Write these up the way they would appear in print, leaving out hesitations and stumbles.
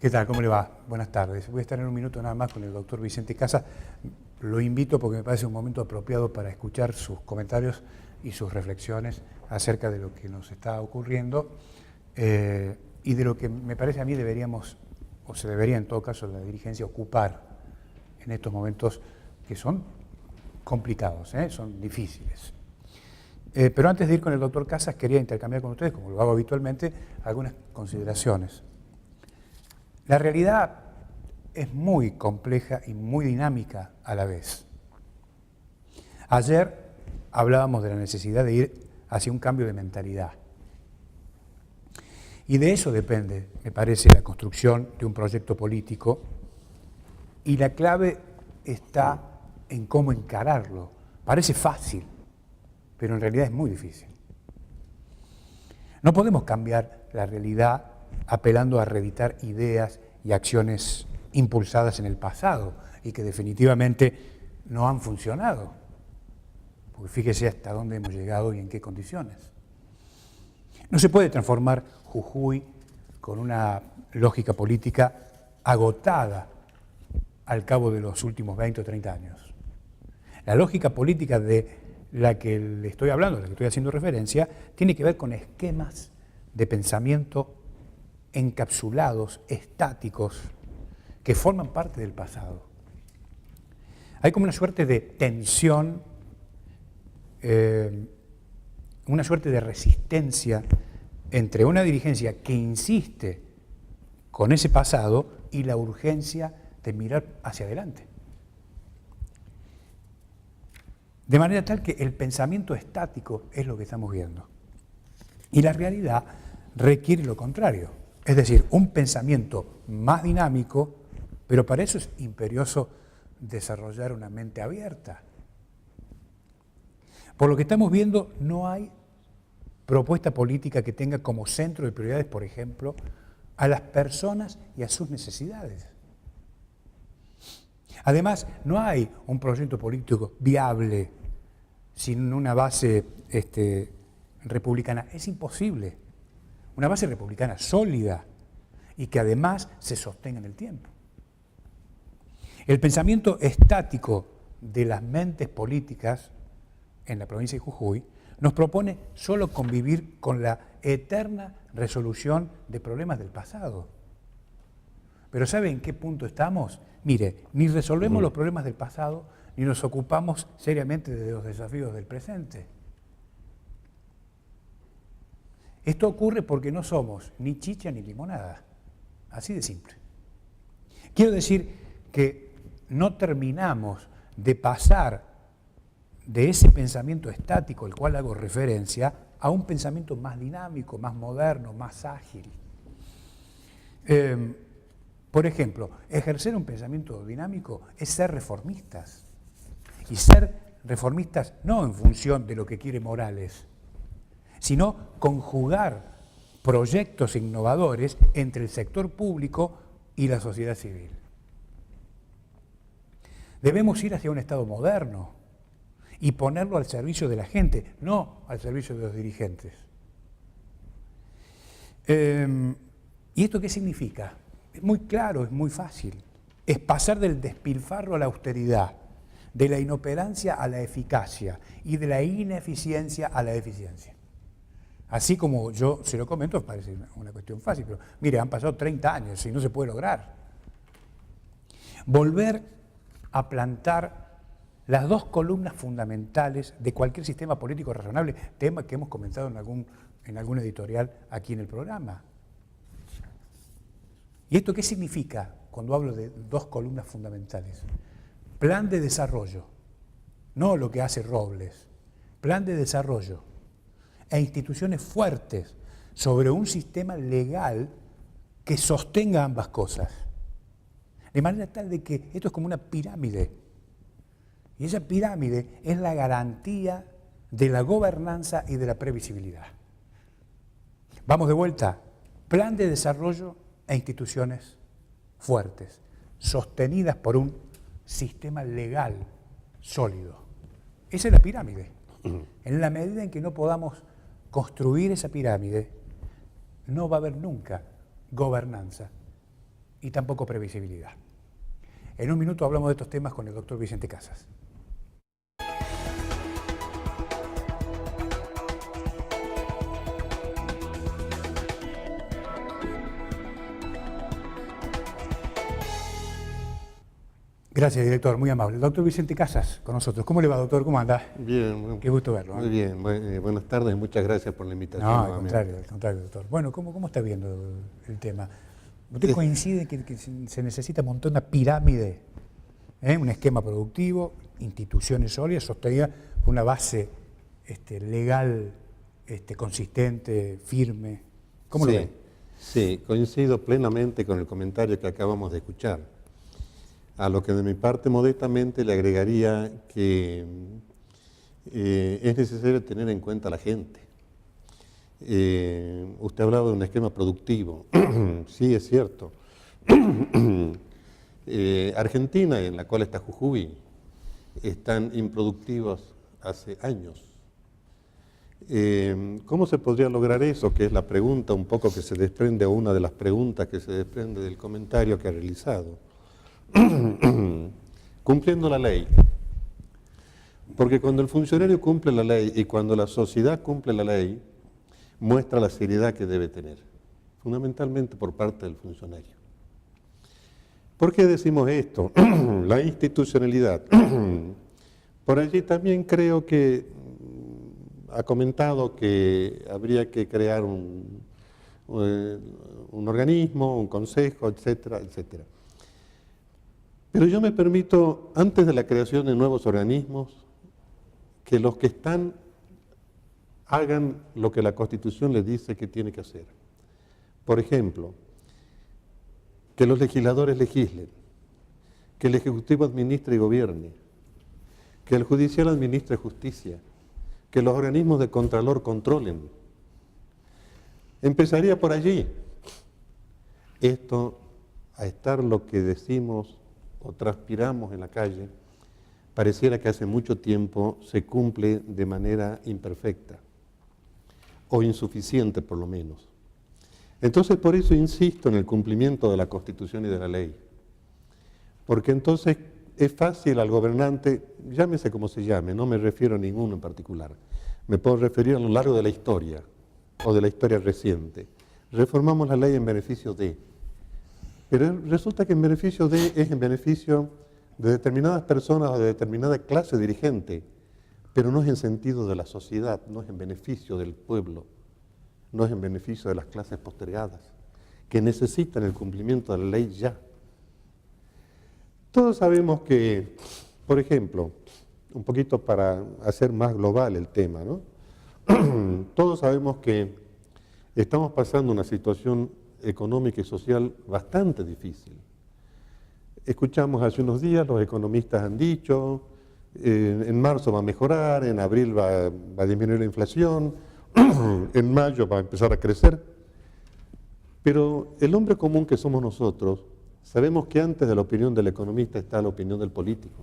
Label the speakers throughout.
Speaker 1: ¿Qué tal? ¿Cómo le va? Buenas tardes. Voy a estar en un minuto nada más con el doctor Vicente Casa. Lo invito porque me parece un momento apropiado para escuchar sus comentarios y sus reflexiones acerca de lo que nos está ocurriendo y de lo que me parece a mí deberíamos, o se debería en todo caso la dirigencia ocupar en estos momentos que son complicados, son difíciles. Pero antes de ir con el doctor Casas quería intercambiar con ustedes, como lo hago habitualmente, algunas consideraciones. La realidad es muy compleja y muy dinámica a la vez. Ayer hablábamos de la necesidad de ir hacia un cambio de mentalidad. Y de eso depende, me parece, la construcción de un proyecto político. Y la clave está en cómo encararlo. Parece fácil, pero en realidad es muy difícil. No podemos cambiar la realidad apelando a reeditar ideas y acciones impulsadas en el pasado y que definitivamente no han funcionado. Porque fíjese hasta dónde hemos llegado y en qué condiciones. No se puede transformar Jujuy con una lógica política agotada al cabo de los últimos 20 o 30 años. La lógica política de la que le estoy hablando, de la que estoy haciendo referencia, tiene que ver con esquemas de pensamiento encapsulados, estáticos, que forman parte del pasado. Hay como una suerte de tensión, una suerte de resistencia entre una dirigencia que insiste con ese pasado y la urgencia de mirar hacia adelante. De manera tal que el pensamiento estático es lo que estamos viendo. Y la realidad requiere lo contrario. Es decir, un pensamiento más dinámico, pero para eso es imperioso desarrollar una mente abierta. Por lo que estamos viendo, no hay propuesta política que tenga como centro de prioridades, por ejemplo, a las personas y a sus necesidades. Además, no hay un proyecto político viable sin una base republicana. Es imposible. Una base republicana sólida y que además se sostenga en el tiempo. El pensamiento estático de las mentes políticas en la provincia de Jujuy nos propone solo convivir con la eterna resolución de problemas del pasado. Pero ¿sabe en qué punto estamos? Mire, ni resolvemos los problemas del pasado, ni nos ocupamos seriamente de los desafíos del presente. Esto ocurre porque no somos ni chicha ni limonada, así de simple. Quiero decir que no terminamos de pasar de ese pensamiento estático al cual hago referencia a un pensamiento más dinámico, más moderno, más ágil. Por ejemplo, ejercer un pensamiento dinámico es ser reformistas. Y ser reformistas no en función de lo que quiere Morales, sino conjugar proyectos innovadores entre el sector público y la sociedad civil. Debemos ir hacia un Estado moderno y ponerlo al servicio de la gente, no al servicio de los dirigentes. ¿Y esto qué significa? Es muy claro, es muy fácil. Es pasar del despilfarro a la austeridad, de la inoperancia a la eficacia y de la ineficiencia a la eficiencia. Así como yo se lo comento, parece una cuestión fácil, pero mire, han pasado 30 años y no se puede lograr. Volver a plantar las dos columnas fundamentales de cualquier sistema político razonable, tema que hemos comentado en algún editorial aquí en el programa. ¿Y esto qué significa cuando hablo de dos columnas fundamentales? Plan de desarrollo, no lo que hace Robles, plan de desarrollo e instituciones fuertes sobre un sistema legal que sostenga ambas cosas. De manera tal de que esto es como una pirámide. Y esa pirámide es la garantía de la gobernanza y de la previsibilidad. Vamos de vuelta. Plan de desarrollo e instituciones fuertes, sostenidas por un sistema legal sólido. Esa es la pirámide. En la medida en que no podamos construir esa pirámide, no va a haber nunca gobernanza y tampoco previsibilidad. En un minuto hablamos de estos temas con el doctor Vicente Casas. Gracias, director, muy amable. El doctor Vicente Casas, con nosotros. ¿Cómo le va, doctor? ¿Cómo anda?
Speaker 2: Bien.
Speaker 1: Qué gusto verlo.
Speaker 2: Muy bien. Buenas tardes y muchas gracias por la invitación.
Speaker 1: No, al contrario, doctor. Bueno, ¿cómo está viendo el tema? ¿Usted coincide que se necesita montar una pirámide, un esquema productivo, instituciones sólidas, sostenidas por una base legal, consistente, firme? ¿Cómo lo ve?
Speaker 2: Sí, coincido plenamente con el comentario que acabamos de escuchar. A lo que de mi parte modestamente le agregaría que es necesario tener en cuenta a la gente. Usted ha hablado de un esquema productivo. Sí, es cierto. Argentina, en la cual está Jujuy, están improductivos hace años. ¿Cómo se podría lograr eso? Que es la pregunta un poco que se desprende, o una de las preguntas que se desprende del comentario que ha realizado. Cumpliendo la ley. Porque cuando el funcionario cumple la ley y cuando la sociedad cumple la ley, muestra la seriedad que debe tener, fundamentalmente por parte del funcionario. ¿Por qué decimos esto? La institucionalidad. Por allí también creo que ha comentado que habría que crear un organismo, un consejo, etcétera, etcétera. Pero yo me permito, antes de la creación de nuevos organismos, que los que están hagan lo que la Constitución les dice que tiene que hacer. Por ejemplo, que los legisladores legislen, que el Ejecutivo administre y gobierne, que el Judicial administre justicia, que los organismos de Contralor controlen. Empezaría por allí. Esto, a estar lo que decimos o transpiramos en la calle, pareciera que hace mucho tiempo se cumple de manera imperfecta, o insuficiente por lo menos. Entonces por eso insisto en el cumplimiento de la Constitución y de la ley, porque entonces es fácil al gobernante, llámese como se llame, no me refiero a ninguno en particular, me puedo referir a lo largo de la historia, o de la historia reciente. Reformamos la ley en beneficio de... Pero resulta que en beneficio de es en beneficio de determinadas personas o de determinada clase dirigente, pero no es en sentido de la sociedad, no es en beneficio del pueblo, no es en beneficio de las clases postergadas, que necesitan el cumplimiento de la ley ya. Todos sabemos que, por ejemplo, un poquito para hacer más global el tema, ¿no? Todos sabemos que estamos pasando una situación económica y social bastante difícil. Escuchamos hace unos días, los economistas han dicho, en marzo va a mejorar, en abril va a disminuir la inflación, en mayo va a empezar a crecer. Pero el hombre común que somos nosotros, sabemos que antes de la opinión del economista está la opinión del político.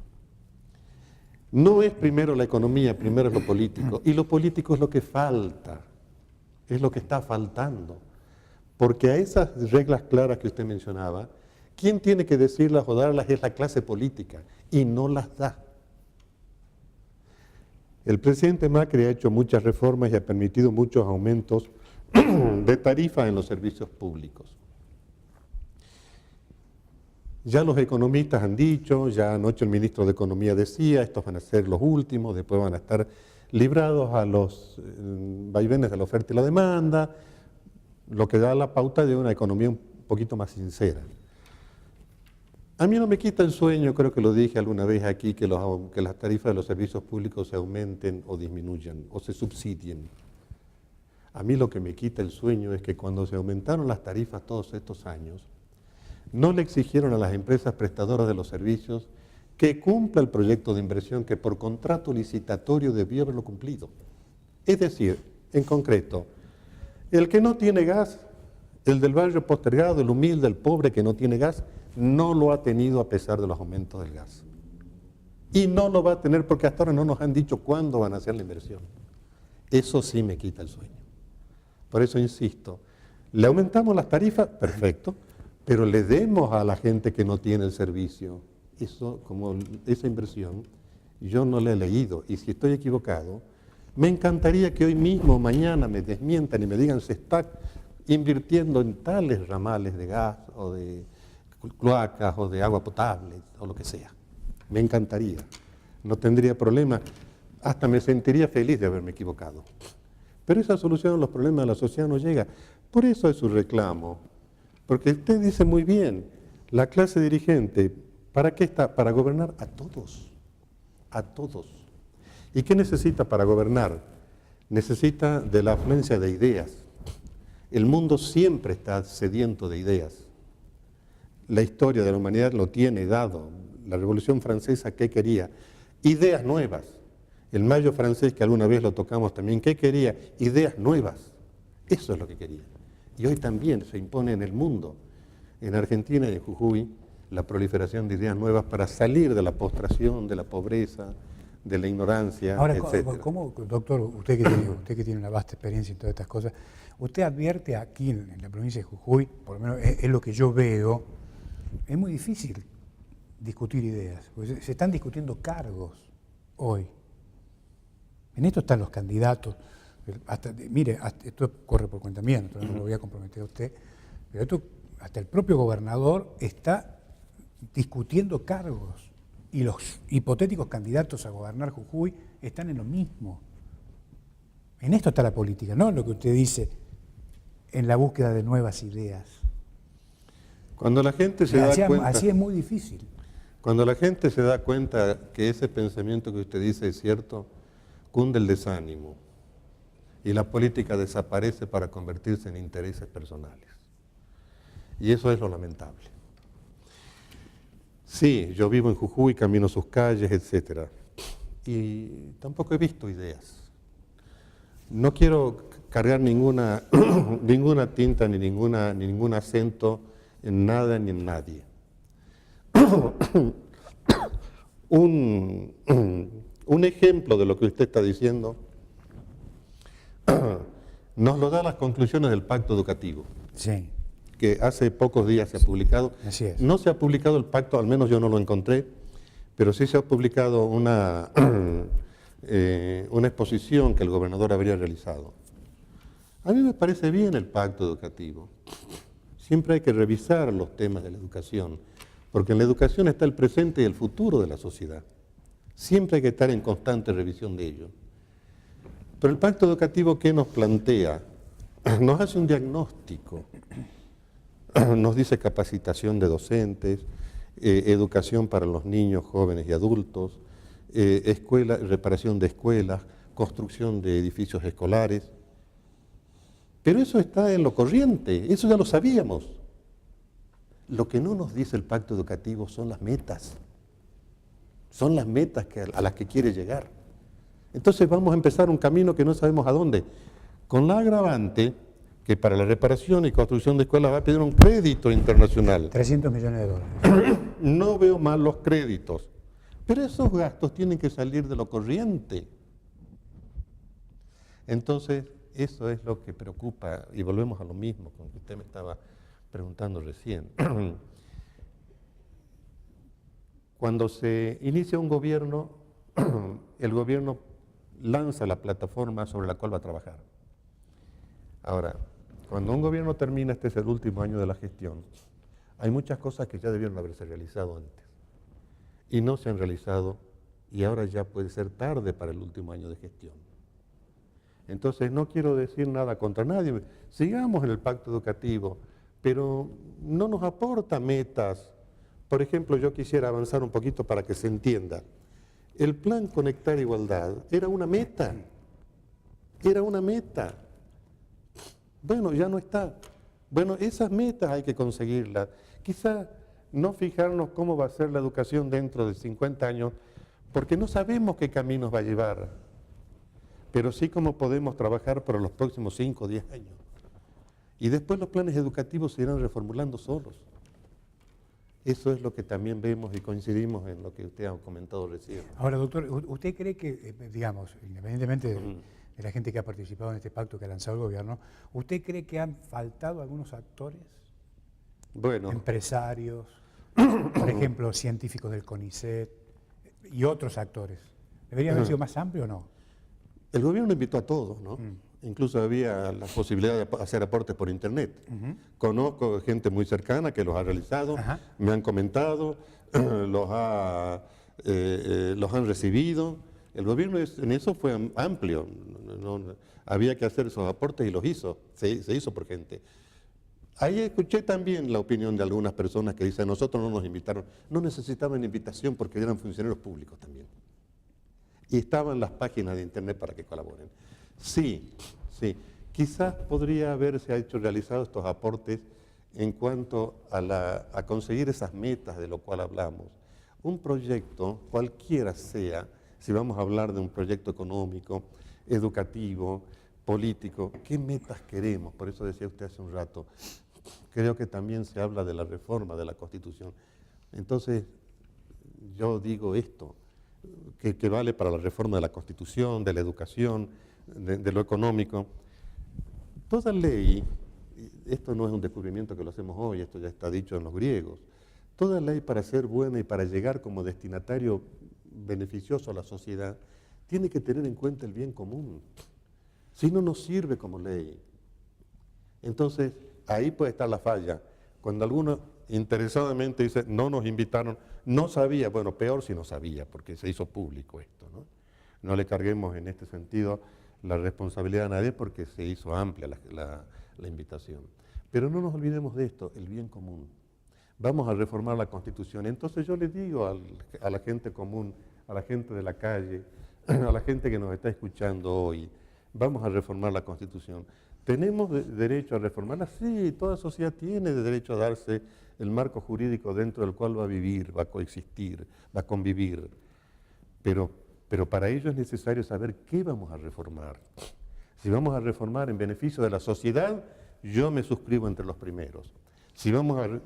Speaker 2: No es primero la economía, primero es lo político. Y lo político es lo que falta, es lo que está faltando. Porque a esas reglas claras que usted mencionaba, ¿quién tiene que decirlas o darlas? Es la clase política, y no las da. El presidente Macri ha hecho muchas reformas y ha permitido muchos aumentos de tarifas en los servicios públicos. Ya los economistas han dicho, ya anoche el ministro de Economía decía, estos van a ser los últimos, después van a estar librados a los vaivenes de la oferta y la demanda, lo que da la pauta de una economía un poquito más sincera. A mí no me quita el sueño, creo que lo dije alguna vez aquí, que las tarifas de los servicios públicos se aumenten o disminuyan o se subsidien. A mí lo que me quita el sueño es que cuando se aumentaron las tarifas todos estos años, no le exigieron a las empresas prestadoras de los servicios que cumpla el proyecto de inversión que por contrato licitatorio debió haberlo cumplido. Es decir, en concreto, el que no tiene gas, el del barrio postergado, el humilde, el pobre que no tiene gas, no lo ha tenido a pesar de los aumentos del gas. Y no lo va a tener porque hasta ahora no nos han dicho cuándo van a hacer la inversión. Eso sí me quita el sueño. Por eso insisto, le aumentamos las tarifas, perfecto, pero le demos a la gente que no tiene el servicio. Eso, como esa inversión, yo no la he leído, y si estoy equivocado, me encantaría que hoy mismo, mañana, me desmientan y me digan se está invirtiendo en tales ramales de gas o de cloacas o de agua potable o lo que sea. Me encantaría, no tendría problema, hasta me sentiría feliz de haberme equivocado. Pero esa solución a los problemas de la sociedad no llega. Por eso es su reclamo, porque usted dice muy bien, la clase dirigente, ¿para qué está? Para gobernar a todos, a todos. ¿Y qué necesita para gobernar? Necesita de la afluencia de ideas. El mundo siempre está sediento de ideas. La historia de la humanidad lo tiene dado. La Revolución Francesa, ¿qué quería? Ideas nuevas. El Mayo francés, que alguna vez lo tocamos también, ¿qué quería? Ideas nuevas. Eso es lo que quería. Y hoy también se impone en el mundo, en Argentina y en Jujuy, la proliferación de ideas nuevas para salir de la postración, de la pobreza, de la ignorancia,
Speaker 1: ahora,
Speaker 2: etc.
Speaker 1: ¿cómo, doctor, usted que tiene una vasta experiencia en todas estas cosas, usted advierte aquí en la provincia de Jujuy, por lo menos es lo que yo veo, es muy difícil discutir ideas, porque se están discutiendo cargos hoy. En esto están los candidatos. Mire, esto corre por cuenta mía, no lo voy a comprometer a usted, pero esto, hasta el propio gobernador está discutiendo cargos y los hipotéticos candidatos a gobernar Jujuy están en lo mismo. En esto está la política, no lo que usted dice en la búsqueda de nuevas ideas.
Speaker 2: Cuando la gente se da cuenta,
Speaker 1: así es muy difícil.
Speaker 2: Cuando la gente se da cuenta que ese pensamiento que usted dice es cierto, cunde el desánimo y la política desaparece para convertirse en intereses personales. Y eso es lo lamentable. Sí, yo vivo en Jujuy, camino sus calles, etc. Y tampoco he visto ideas. No quiero cargar ninguna tinta ni ningún acento en nada ni en nadie. Un ejemplo de lo que usted está diciendo nos lo dan las conclusiones del Pacto Educativo,
Speaker 1: Sí.
Speaker 2: que hace pocos días se ha publicado.
Speaker 1: Así es.
Speaker 2: No se ha publicado el pacto, al menos yo no lo encontré, pero sí se ha publicado una exposición que el gobernador habría realizado. A mí me parece bien el Pacto Educativo. Siempre hay que revisar los temas de la educación, porque en la educación está el presente y el futuro de la sociedad. Siempre hay que estar en constante revisión de ello. Pero el Pacto Educativo, ¿qué nos plantea? Nos hace un diagnóstico. Nos dice capacitación de docentes, educación para los niños, jóvenes y adultos, reparación de escuelas, construcción de edificios escolares. Pero eso está en lo corriente, eso ya lo sabíamos. Lo que no nos dice el Pacto Educativo son las metas. Son las metas a las que quiere llegar. Entonces vamos a empezar un camino que no sabemos a dónde. Con la agravante que para la reparación y construcción de escuelas va a pedir un crédito internacional.
Speaker 1: 300 millones de dólares.
Speaker 2: No veo mal los créditos, pero esos gastos tienen que salir de lo corriente. Entonces, eso es lo que preocupa, y volvemos a lo mismo, con que usted me estaba preguntando recién. Cuando se inicia un gobierno, el gobierno lanza la plataforma sobre la cual va a trabajar. Ahora, cuando un gobierno termina, este es el último año de la gestión, hay muchas cosas que ya debieron haberse realizado antes y no se han realizado, y ahora ya puede ser tarde para el último año de gestión. Entonces no quiero decir nada contra nadie, sigamos en el pacto educativo, pero no nos aporta metas. Por ejemplo, yo quisiera avanzar un poquito para que se entienda. El plan Conectar Igualdad era una meta, Bueno, ya no está. Bueno, esas metas hay que conseguirlas. Quizá no fijarnos cómo va a ser la educación dentro de 50 años, porque no sabemos qué caminos va a llevar, pero sí cómo podemos trabajar para los próximos 5 o 10 años. Y después los planes educativos se irán reformulando solos. Eso es lo que también vemos y coincidimos en lo que usted ha comentado recién.
Speaker 1: Ahora, doctor, ¿usted cree que, digamos, independientemente de la gente que ha participado en este pacto que ha lanzado el gobierno, ¿usted cree que han faltado algunos actores
Speaker 2: Bueno,
Speaker 1: empresarios, por ejemplo, científicos del CONICET y otros actores. ¿Debería haber sido más amplio o no?
Speaker 2: el gobierno invitó a todos, ¿no? Incluso había la posibilidad de hacer aportes por internet. Conozco gente muy cercana que los ha realizado,
Speaker 1: Ajá.
Speaker 2: me han comentado, los han recibido. El gobierno en eso fue amplio. Había que hacer esos aportes y los hizo, se hizo por gente. Ahí escuché también la opinión de algunas personas que dicen, nosotros no nos invitaron, no necesitaban invitación porque eran funcionarios públicos también. Y estaban las páginas de internet para que colaboren. Sí, sí, quizás podría haberse realizado estos aportes en cuanto a conseguir esas metas de lo cual hablamos. Un proyecto, cualquiera sea, si vamos a hablar de un proyecto económico, educativo, político, ¿qué metas queremos? Por eso decía usted hace un rato, creo que también se habla de la reforma de la Constitución. Entonces, yo digo esto, que vale para la reforma de la Constitución, de la educación, de lo económico. Toda ley, esto no es un descubrimiento que lo hacemos hoy, esto ya está dicho en los griegos, toda ley para ser buena y para llegar como destinatario beneficioso a la sociedad, tiene que tener en cuenta el bien común. Si no, no sirve como ley. Entonces, ahí puede estar la falla. Cuando alguno interesadamente dice, no nos invitaron, no sabía, bueno, peor si no sabía, porque se hizo público esto, ¿no? No le carguemos en este sentido la responsabilidad a nadie porque se hizo amplia la invitación. Pero no nos olvidemos de esto, el bien común. Vamos a reformar la Constitución. Entonces yo le digo a la gente común, a la gente de la calle, a la gente que nos está escuchando hoy, vamos a reformar la Constitución. ¿Tenemos derecho a reformarla? Sí, toda sociedad tiene derecho a darse el marco jurídico dentro del cual va a vivir, va a coexistir, va a convivir. Pero para ello es necesario saber qué vamos a reformar. Si vamos a reformar en beneficio de la sociedad, yo me suscribo entre los primeros. Si vamos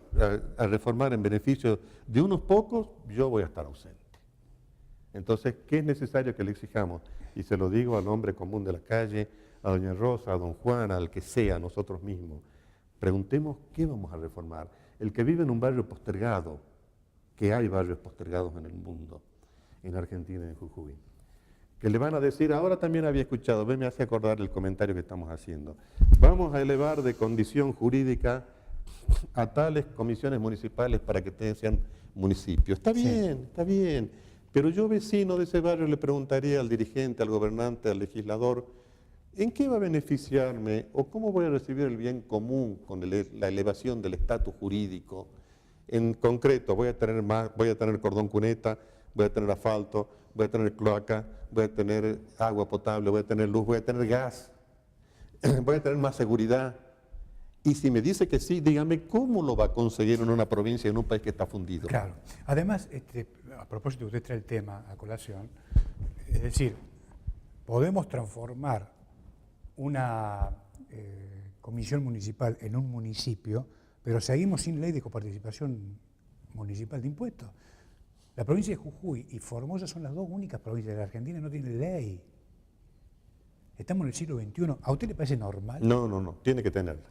Speaker 2: a reformar en beneficio de unos pocos, yo voy a estar ausente. Entonces, ¿qué es necesario que le exijamos? Y se lo digo al hombre común de la calle, a doña Rosa, a don Juan, al que sea, a nosotros mismos. Preguntemos qué vamos a reformar. El que vive en un barrio postergado, que hay barrios postergados en el mundo, en Argentina y en Jujuy, que le van a decir, ahora también había escuchado, me hace acordar el comentario que estamos haciendo, vamos a elevar de condición jurídica a tales comisiones municipales para que sean municipios. Está bien, está bien, pero yo vecino de ese barrio le preguntaría al dirigente, al gobernante, al legislador, ¿en qué va a beneficiarme o cómo voy a recibir el bien común con la elevación del estatus jurídico? En concreto, voy a tener cordón cuneta, voy a tener asfalto, voy a tener cloaca, voy a tener agua potable, voy a tener luz, voy a tener gas, voy a tener más seguridad. Y si me dice que sí, dígame cómo lo va a conseguir en una provincia, en un país que está fundido.
Speaker 1: Claro. Además, a propósito, usted trae el tema a colación, es decir, podemos transformar una comisión municipal en un municipio, pero seguimos sin ley de coparticipación municipal de impuestos. La provincia de Jujuy y Formosa son las dos únicas provincias de la Argentina que no tienen ley. Estamos en el siglo XXI. ¿A usted le parece normal?
Speaker 2: No, tiene que tenerla.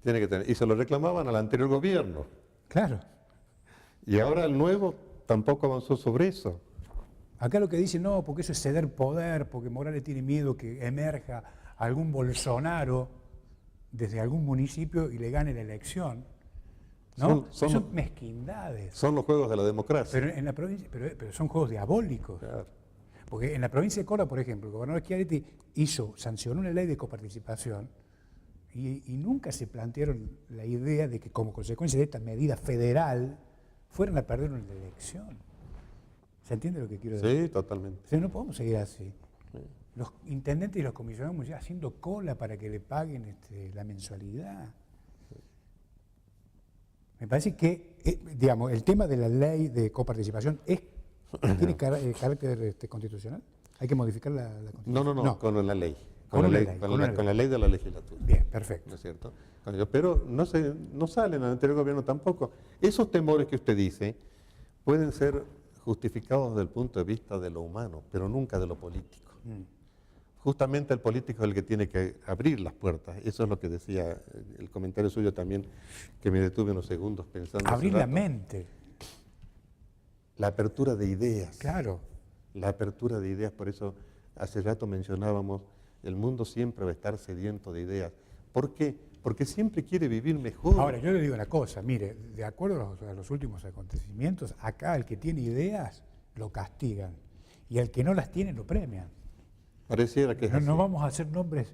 Speaker 2: Tiene que tener. Y se lo reclamaban al anterior gobierno.
Speaker 1: Claro.
Speaker 2: Y ahora el nuevo tampoco avanzó sobre eso.
Speaker 1: Acá lo que dicen, no, porque eso es ceder poder, porque Morales tiene miedo que emerja algún Bolsonaro desde algún municipio y le gane la elección. ¿No? Son mezquindades.
Speaker 2: Son los juegos de la democracia.
Speaker 1: Pero en la provincia, pero son juegos diabólicos.
Speaker 2: Claro.
Speaker 1: Porque en la provincia de Córdoba, por ejemplo, el gobernador Schiaretti sancionó una ley de coparticipación y nunca se plantearon la idea de que como consecuencia de esta medida federal fueran a perder una elección. ¿Se entiende lo que quiero decir?
Speaker 2: Sí, totalmente.
Speaker 1: O sea, no podemos seguir así. Los intendentes y los comisionados municipales haciendo cola para que le paguen la mensualidad. Me parece que, digamos, el tema de la ley de coparticipación tiene carácter constitucional. ¿Hay que modificar la Constitución?
Speaker 2: No, con la ley. Con la ley de la legislatura.
Speaker 1: Bien, perfecto.
Speaker 2: ¿No es cierto? Pero no sale en el anterior gobierno tampoco. Esos temores que usted dice pueden ser justificados desde el punto de vista de lo humano, pero nunca de lo político. justamente el político es el que tiene que abrir las puertas. Eso es lo que decía el comentario suyo también, que me detuve unos segundos pensando.
Speaker 1: Abrir la mente.
Speaker 2: La apertura de ideas.
Speaker 1: Claro.
Speaker 2: La apertura de ideas, por eso hace rato mencionábamos, el mundo siempre va a estar sediento de ideas. ¿Por qué? Porque siempre quiere vivir mejor.
Speaker 1: Ahora, yo le digo una cosa, mire, de acuerdo a los últimos acontecimientos, acá el que tiene ideas lo castigan y el que no las tiene lo premian.
Speaker 2: Pareciera que es así.
Speaker 1: No vamos a hacer nombres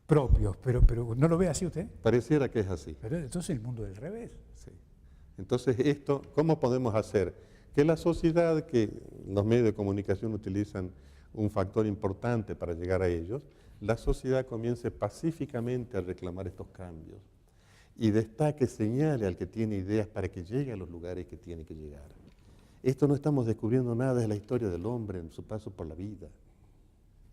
Speaker 1: propios, pero ¿no lo ve así usted?
Speaker 2: Pareciera que es así.
Speaker 1: Pero entonces el mundo del revés.
Speaker 2: Sí. Entonces esto, ¿cómo podemos hacer? Que la sociedad, que los medios de comunicación utilizan un factor importante para llegar a ellos, la sociedad comience pacíficamente a reclamar estos cambios y destaque, señale al que tiene ideas para que llegue a los lugares que tiene que llegar. Esto no estamos descubriendo nada de la historia del hombre en su paso por la vida.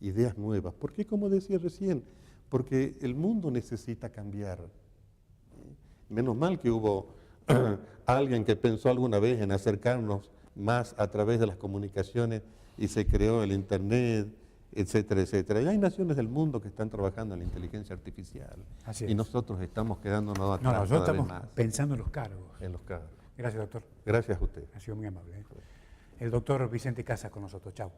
Speaker 2: Ideas nuevas. ¿Por qué? Como decía recién, porque el mundo necesita cambiar. Menos mal que hubo alguien que pensó alguna vez en acercarnos más a través de las comunicaciones y se creó el Internet, etcétera, etcétera. Y hay naciones del mundo que están trabajando en la inteligencia artificial.
Speaker 1: Así
Speaker 2: y
Speaker 1: es.
Speaker 2: nosotros estamos quedándonos atrás
Speaker 1: No, nosotros
Speaker 2: cada vez
Speaker 1: estamos
Speaker 2: más
Speaker 1: pensando en los cargos.
Speaker 2: en los cargos.
Speaker 1: Gracias, doctor.
Speaker 2: Gracias a usted.
Speaker 1: Ha sido muy amable. El doctor Vicente Casas con nosotros. Chao.